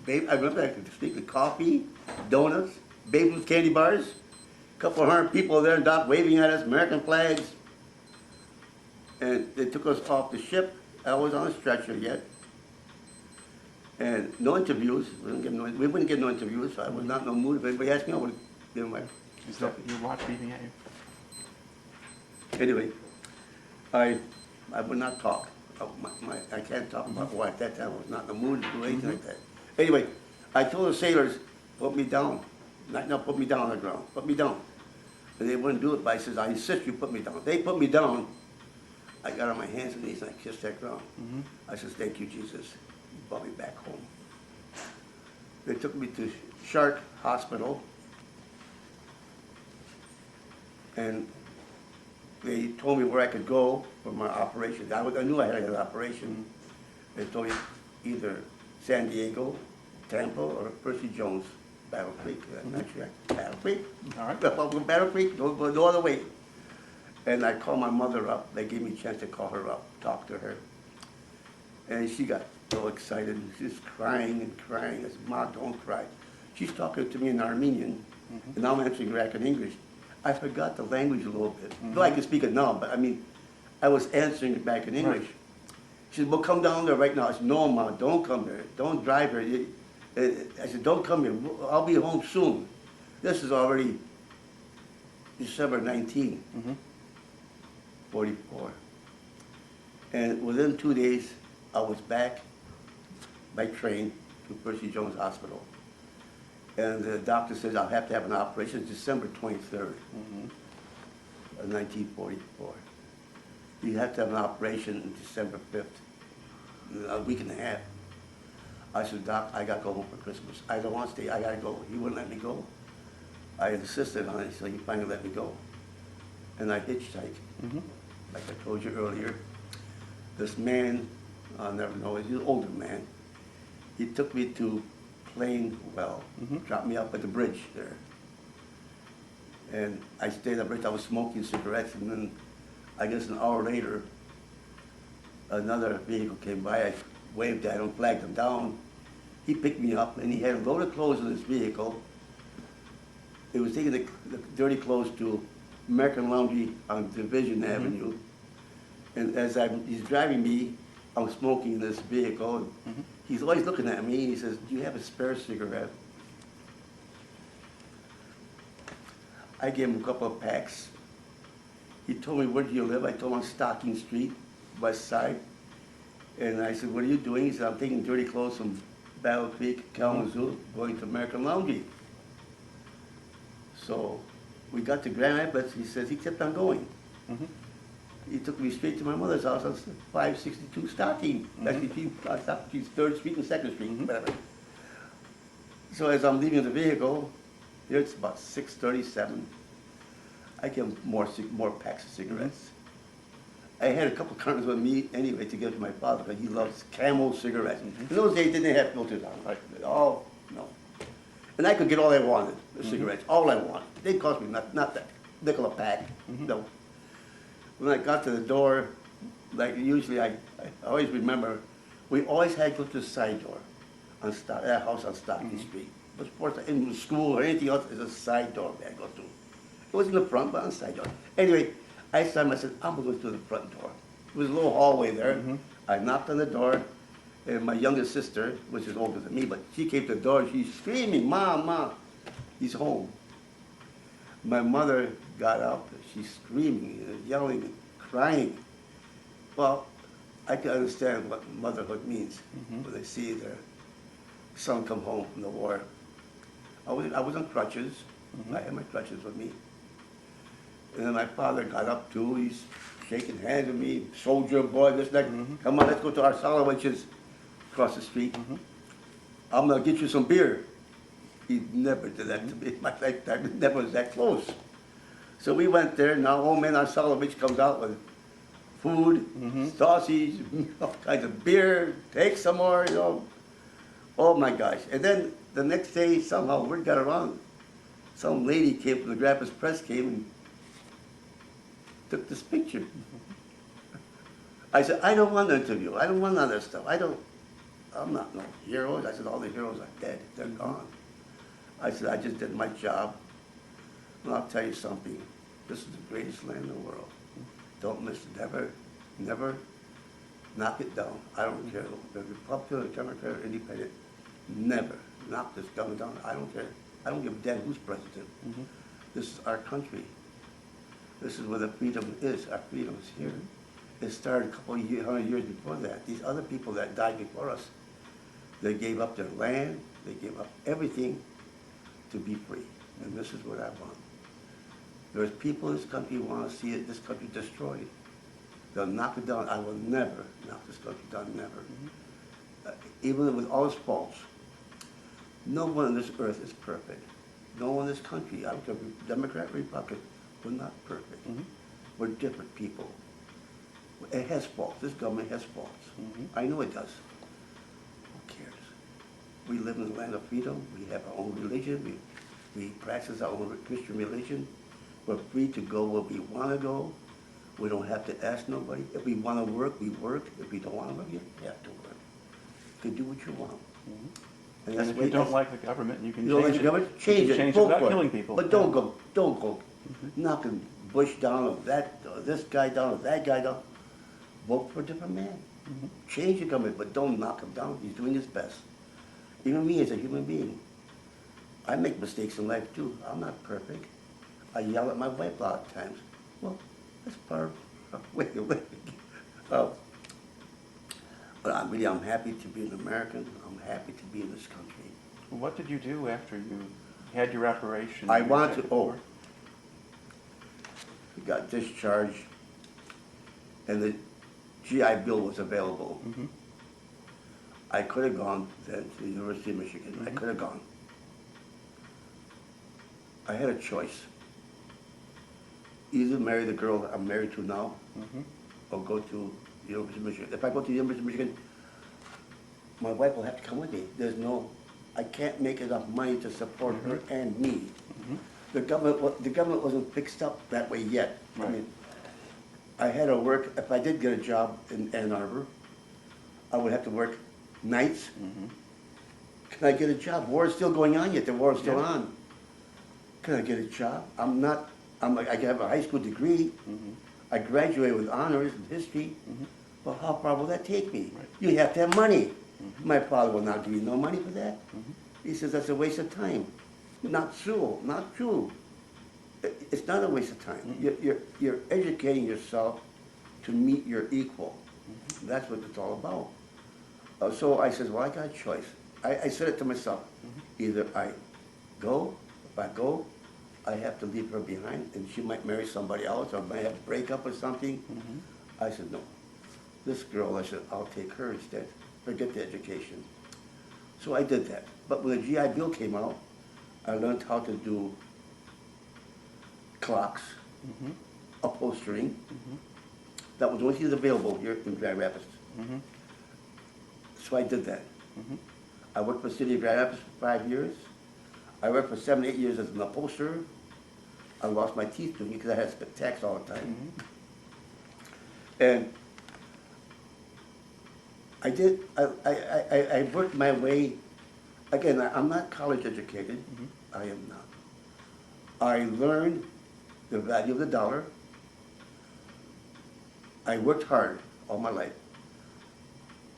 I remember I could speak of coffee, donuts, Babe Ruth candy bars, a couple of 100 people there in dock waving at us, American flags. And they took us off the ship. I was on a stretcher yet. And no interviews. We wouldn't get no interviews, so I was not in no mood. If anybody asked me, I would give them my Is stuff. that your watch beeping at you? Anyway, I would not talk. I can't talk about why at that time I was not in the mood to do anything like that. Anyway, I told the sailors, put me down. Not put me down on the ground, put me down. And they wouldn't do it, but I says, I insist you put me down. They put me down. I got on my hands and knees and I kissed that ground. I says, thank you, Jesus. You brought me back home. They took me to Shark Hospital. And they told me where I could go for my operation. I knew I had an operation. They told me either San Diego, Tampa, or Percy Jones, Battle Creek. Actually, Battle Creek. All right. Battle Creek, no other way. And I called my mother up. They gave me a chance to call her up, talk to her. And she got so excited. She's crying and crying. I said, Ma, don't cry. She's talking to me in Armenian, and I'm answering back in English. I forgot the language a little bit. Though I can speak it now, but I mean, I was answering it back in English. Right. She said, well, come down there right now. I said, no, Ma, don't come there. Don't drive here. I said, don't come here. I'll be home soon. This is already December 19, 44. And within 2 days, I was back by train to Percy Jones Hospital. And the doctor says I'll have to have an operation December 23rd of 1944. You have to have an operation December 5th, a week and a half. I said, Doc, I gotta go home for Christmas. I don't want to stay, I gotta go. He wouldn't let me go. I insisted on it, so he finally let me go. And I hitchhiked. Like I told you earlier, this man, I'll never know, he's an older man. He took me to Plainwell, dropped me up at the bridge there. And I stayed at the bridge, I was smoking cigarettes, and then I guess an hour later, another vehicle came by, I waved at him, flagged him down. He picked me up, and he had a load of clothes in his vehicle. It was taking the dirty clothes to American Laundry on Division Avenue. And as he's driving me, I'm smoking in this vehicle. And he's always looking at me, and he says, do you have a spare cigarette? I gave him a couple of packs. He told me, where do you live? I told him on Stocking Street, West Side. And I said, what are you doing? He said, I'm taking dirty clothes from Battle Creek, Kalamazoo, going to American Laundry. So we got to Grand Rapids. He says he kept on going. He took me straight to my mother's house on 562 Stocking. That's between 3rd Street and 2nd Street, whatever. So as I'm leaving the vehicle, it's about 6:37. I give him more packs of cigarettes. I had a couple cartons with me anyway to give to my father because he loves Camel cigarettes. In those days, they didn't have filters on. Right? Oh, no. And I could get all I wanted, the cigarettes, all I wanted. They cost me not that nickel a pack, no. When I got to the door, like usually I always remember, we always had to go to the side door on that house on Stocking Street. But of course, in school or anything else, there's a side door we had to go to. It wasn't the front, but on the side door. Anyway, I said, I'm gonna go to the front door. There was a little hallway there. I knocked on the door, and my youngest sister, which is older than me, but she came to the door, she's screaming, Mom, Mom, he's home. My mother got up, she's screaming, yelling, crying. Well, I can understand what motherhood means when they see their son come home from the war. I was on crutches. I had my crutches with me. And then my father got up too. He's shaking hands with me, soldier boy, this, that. Come on, let's go to our Arsallah, which is across the street. I'm gonna get you some beer. He never did that to me in my lifetime. It never was that close. So we went there. Now old man Arsalovich comes out with food, sausage, all kinds of beer. Take some more, you know. Oh my gosh. And then the next day, somehow word got around. Some lady came from the Grappa's Press, came and took this picture. I said, I don't want an interview. I don't want none of that stuff. I'm not no hero. I said, all the heroes are dead. They're gone. I said, I just did my job. And I'll tell you something. This is the greatest land in the world. Don't miss it. Never knock it down. I don't care. The Republican, the Democrat, or Independent. Never knock this gun down. I don't care. I don't give a damn who's president. This is our country. This is where the freedom is. Our freedom is here. It started a couple of 100 years before that. These other people that died before us, they gave up their land, they gave up everything to be free. And this is what I want. There's people in this country who want to see this country destroyed. They'll knock it down. I will never knock this country down, never. Even with all its faults, no one on this earth is perfect. No one in this country, I don't care, Democrat, Republican, we're not perfect. We're different people. It has faults. This government has faults. I know it does. Who cares? We live in the land of freedom. We have our own religion. We practice our own Christian religion. We're free to go where we want to go. We don't have to ask nobody. If we want to work, we work. If we don't want to work, you have to work. You can do what you want. And if you don't like the government, you can You don't like change the it. government? You Change can it. change it Vote without for it. killing people. But don't go knocking Bush down or this guy down or that guy down. Vote for a different man. Change the government, but don't knock him down. He's doing his best. Even me as a human being. I make mistakes in life too. I'm not perfect. I yell at my wife a lot of times. Well, that's part of way of living. But I'm happy to be an American. I'm happy to be in this country. What did you do after you had your operation? I You wanted to, accepted war? got discharged, and the GI Bill was available. Mhm. I could have gone then to the University of Michigan. I Mhm. could have gone. I had a choice. Either marry the girl I'm married to now, Mhm. or go to the University of Michigan. If I go to the University of Michigan, my wife will have to come with me. I can't make enough money to support her and me. Mhm. The government wasn't fixed up that way yet. I Right. mean, I had to work, if I did get a job in Ann Arbor, I would have to work nights. Mhm. Can I get a job? War is still going on yet, the war is still Yeah. on. Can I get a job? I have a high school degree. Mhm. I graduated with honors in history. Mhm. But how far will that take me? Right. You have to have money. Mhm. My father will not give you no money for that. Mhm. He says that's a waste of time. Not true, not true. It's not a waste of time. You're educating yourself to meet your equal. That's what it's all about. So I says, well, I got a choice. I said it to myself. Either I go, if I go, I have to leave her behind, and she might marry somebody else, or I might have to break up or something. Mhm. I said, no. This girl, I said, I'll take her instead. Forget the education. So I did that. But when the GI Bill came out, I learned how to do clocks, Mhm. upholstering. Mhm. That was the only thing available here in Grand Rapids. Mhm. So I did that. Mhm. I worked for the city of Grand Rapids for 5 years. I worked for 7, 8 years as an upholsterer. I lost my teeth doing it because I had to spit tax all the time. Mhm. And I worked my way, again, I'm not college educated. Mhm. I am not. I learned the value of the dollar. I worked hard all my life.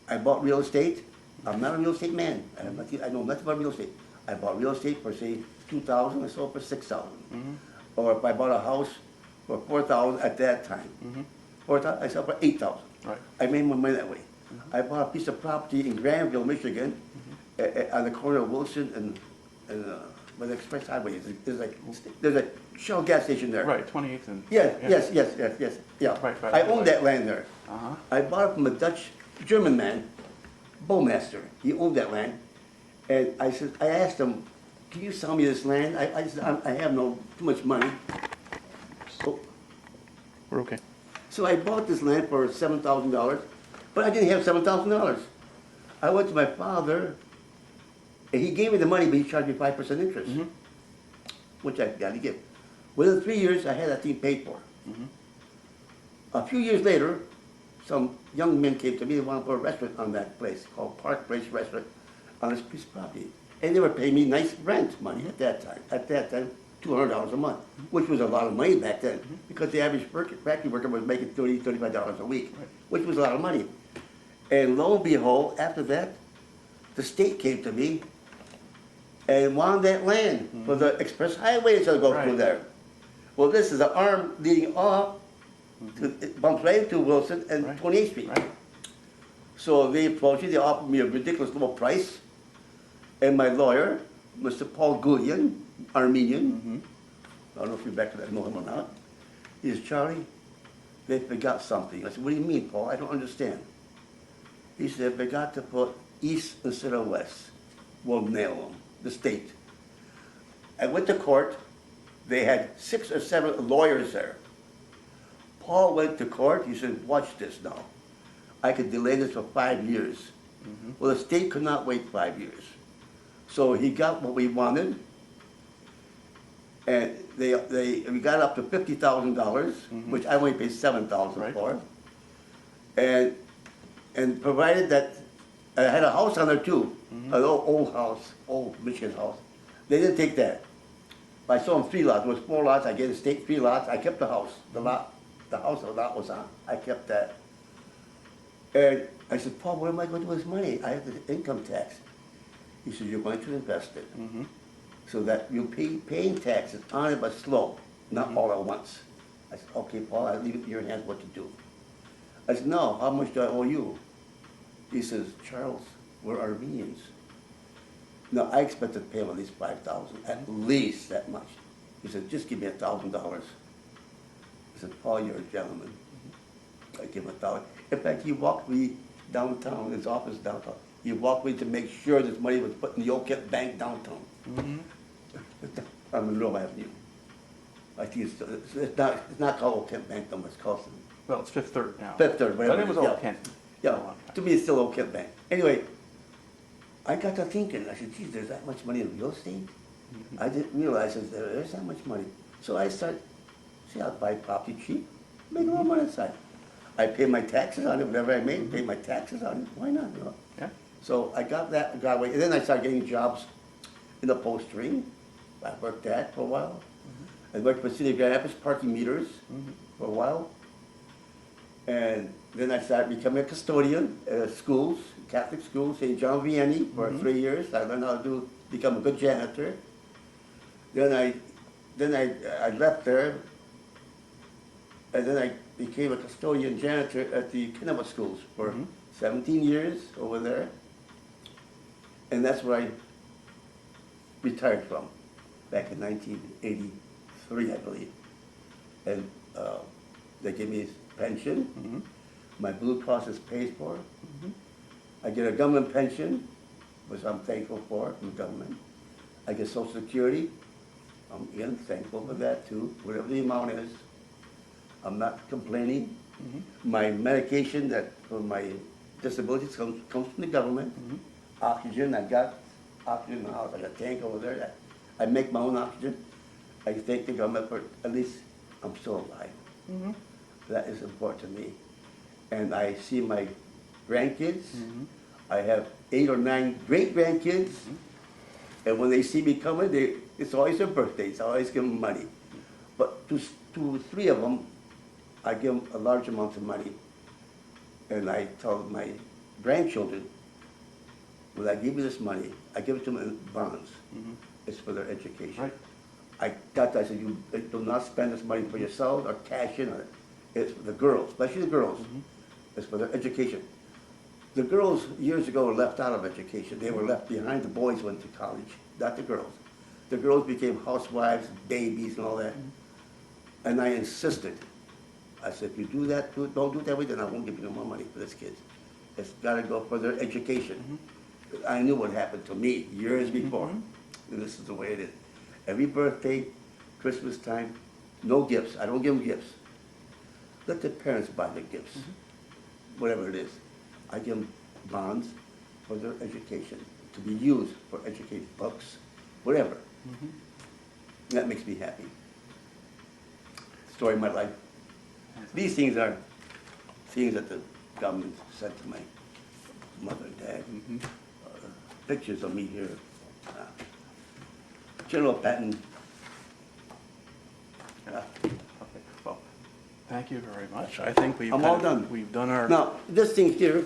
I bought real estate. I'm not a real estate man. I know nothing about real estate. I bought real estate for, say, $2,000, I sold for $6,000. Mhm. Or if I bought a house for $4,000 at that time, Mhm. 4,000, I sold for $8,000. Right. I made my money that way. I bought a piece of property in Granville, Michigan, on the corner of Wilson and where the Express Highway is. There's a Shell gas station there. Right, 28th and. Yes, yeah. yes, yeah. Right. I owned that land there. Uh-huh. I bought it from a German man, Bowmaster. He owned that land. And I asked him, can you sell me this land? I said, I have too much money. We're okay. So I bought this land for $7,000, but I didn't have $7,000. I went to my father, and he gave me the money, but he charged me 5% interest, Mhm. which I got to give. Within 3 years, I had that thing paid for. Mhm. A few years later, some young men came to me, they wanted to put a restaurant on that place, called Park Place Restaurant, on this piece of property. And they were paying me nice rent money at that time. At that time, $200 a month, which was a lot of money back then, because the average factory worker was making $30, $35 a week, Right. which was a lot of money. And lo and behold, after that, the state came to me and wanted that land for the express highways that go through Right. there. Well, this is an arm leading off, it bumps right into Wilson and Right. 28th Street. Right. So they approached me, they offered me a ridiculous little price, and my lawyer, Mr. Paul Gullion, Armenian, Mhm. I don't know if you back to that, know him or not. He says, Charlie, they forgot something. I said, what do you mean, Paul? I don't understand. He said, they got to put east instead of west. We'll nail them, the state. I went to court. They had 6 or 7 lawyers there. Paul went to court. He said, watch this now. I could delay this for 5 years. Mhm. Well, the state could not wait 5 years. So he got what we wanted. And we got up to $50,000, which I only paid $7,000 Right. for. And provided that, I had a house on there too, an old house, old Michigan house. They didn't take that. I sold them 3 lots, it was 4 lots, I gave the state 3 lots, I kept the house, the house the lot was on, I kept that. And I said, Paul, what am I going to do with this money? I have the income tax. He said, you're going to invest it. Mhm. So that you paying taxes on it, but slow, not all at once. I said, okay, Paul, I leave it in your hands what to do. I said, no, how much do I owe you? He says, Charles, we're Armenians. No, I expected to pay him at least 5,000, at least that much. He said, just give me $1,000. I said, Paul, you're a gentleman. I give him $1,000. In fact, he walked me downtown, his office downtown. He walked me to make sure this money was put in the Old Kent Bank downtown. On Monroe Avenue. I think it's not called Old Kent Bank, though, it's called Well, it's Fifth Third now. Fifth Third, But whatever. it was yeah. Old Kent. Yeah, for a long time. to me, it's still Old Kent Bank. Anyway, I got to thinking, I said, geez, there's that much money in real estate? I didn't realize that there's that much money. So I started, see, I'll buy property cheap, make a little money inside. I pay my taxes on it, whatever I made, pay my taxes on it, why not, you know? Yeah. So I got that, got away, and then I started getting jobs in the upholstery. I worked that for a while. I worked for City of Grand Rapids parking meters for a while. And then I started becoming a custodian at schools, Catholic schools, St. John Vianney for 3 years. I learned how to become a good janitor. Then I left there, and then I became a custodian janitor at the Kennewick schools for 17 years over there. And that's where I retired from, back in 1983, I believe. And they gave me a pension. My Blue Cross is paid for. I get a government pension, which I'm thankful for from the government. I get Social Security. I'm again thankful for that too, whatever the amount is. I'm not complaining. My medication that for my disabilities comes from the government. Oxygen, I got oxygen in the house. I got a tank over there. I make my own oxygen. I thank the government for at least I'm still alive. That is important to me. And I see my grandkids. I have 8 or 9 great-grandkids. And when they see me coming, it's always their birthdays. I always give them money. But to 3 of them, I give them a large amount of money. And I tell my grandchildren, when I give you this money, I give it to them in bonds. It's for their education. Right. I said, you do not spend this money for yourselves or cash in on it. It's for the girls, especially the girls. It's for their education. The girls years ago were left out of education. They were left behind. The boys went to college, not the girls. The girls became housewives, babies, and all that. And I insisted. I said, if you do that, don't do it that way, then I won't give you no more money for this kids. It's got to go for their education. I knew what happened to me years before, and this is the way it is. Every birthday, Christmas time, no gifts. I don't give them gifts. Let the parents buy the gifts, whatever it is. I give them bonds for their education, to be used for educating books, whatever. That makes me happy. Story of my life. These things are things that the government sent to my mother and dad. Pictures of me here. General Patton. Okay, well, thank you very much. I think we've I'm all done. we've done our. Now, this thing here,